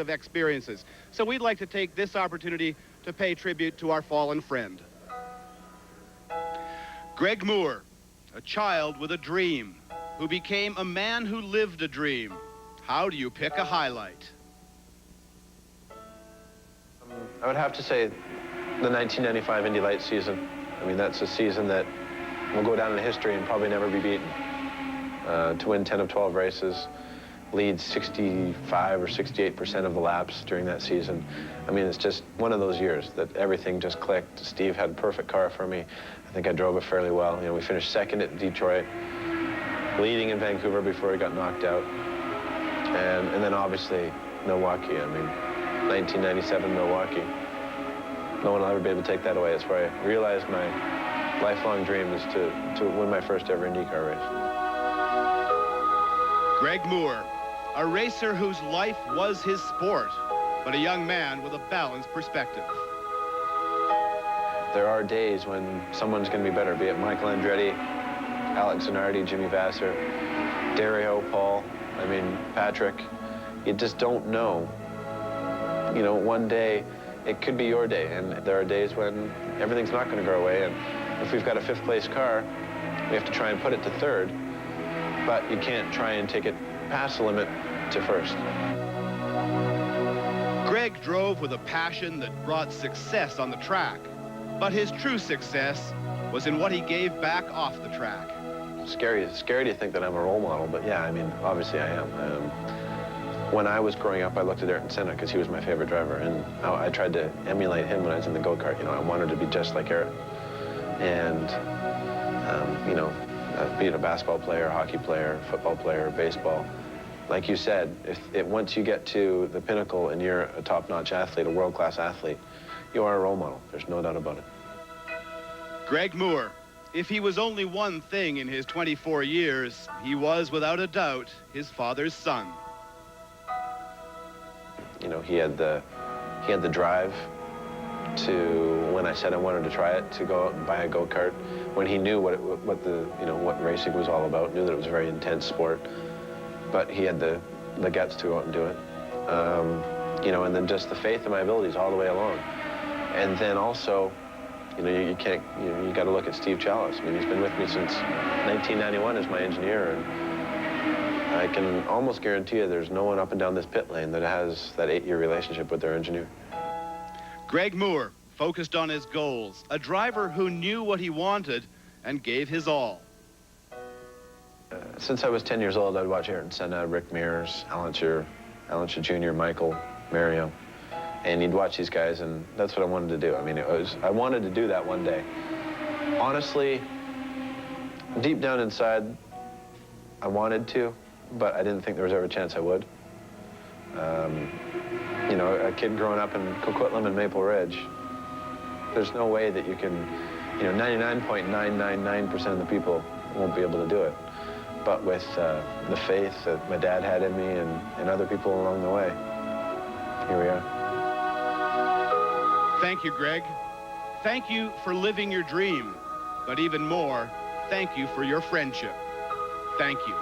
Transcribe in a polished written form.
of experiences. So we'd like to take this opportunity to pay tribute to our fallen friend. Greg Moore, a child with a dream, who became a man who lived a dream. How do you pick a highlight? I would have to say the 1995 Indy Lights season. I mean, that's a season that will go down in history and probably never be beaten. To win 10 of 12 races, lead 65 or 68% of the laps during that season. I mean, it's just one of those years that everything just clicked. Steve had a perfect car for me. I think I drove it fairly well. You know, we finished second at Detroit, leading in Vancouver before he got knocked out. And then obviously Milwaukee. I mean, 1997 Milwaukee. No one will ever be able to take that away. It's where I realized my lifelong dream is to win my first ever IndyCar race. Greg Moore, a racer whose life was his sport, but a young man with a balanced perspective. There are days when someone's going to be better, be it Michael Andretti, Alex Zanardi, Jimmy Vasser, Dario, Paul, I mean, Patrick. You just don't know. You know, one day it could be your day, and there are days when everything's not going to go away, and if we've got a fifth-place car, we have to try and put it to third, but you can't try and take it past the limit to first. Greg drove with a passion that brought success on the track, but his true success was in what he gave back off the track. Scary to think that I'm a role model, but yeah, I mean, obviously I am. When I was growing up, I looked at Ayrton Senna because he was my favorite driver, and I tried to emulate him when I was in the go-kart. You know, I wanted to be just like Ayrton. And, you know, be it a basketball player, hockey player, football player, baseball, like you said, once you get to the pinnacle and you're a top-notch athlete, a world-class athlete, you are a role model. There's no doubt about it. Greg Moore, if he was only one thing in his 24 years, he was, without a doubt, his father's son. You know, he had the drive to, when I said I wanted to try it, to go out and buy a go-kart, when he knew what racing was all about, knew that it was a very intense sport, but he had the guts to go out and do it. You know, and then just the faith in my abilities all the way along. And then also, you know, you got to look at Steve Chalice. I mean, he's been with me since 1991 as my engineer, and I can almost guarantee you there's no one up and down this pit lane that has that 8-year relationship with their engineer. Greg Moore, focused on his goals, a driver who knew what he wanted and gave his all. Since I was 10 years old, I'd watch Ayrton Senna, Rick Mears, Alan Shea Jr., Michael, Mario, and you'd watch these guys, and that's what I wanted to do. I mean, I wanted to do that one day. Honestly, deep down inside, I wanted to, but I didn't think there was ever a chance I would. You know, a kid growing up in Coquitlam and Maple Ridge, there's no way that you can, you know, 99.999% of the people won't be able to do it. But with the faith that my dad had in me and other people along the way, here we are. Thank you, Greg. Thank you for living your dream. But even more, thank you for your friendship. Thank you.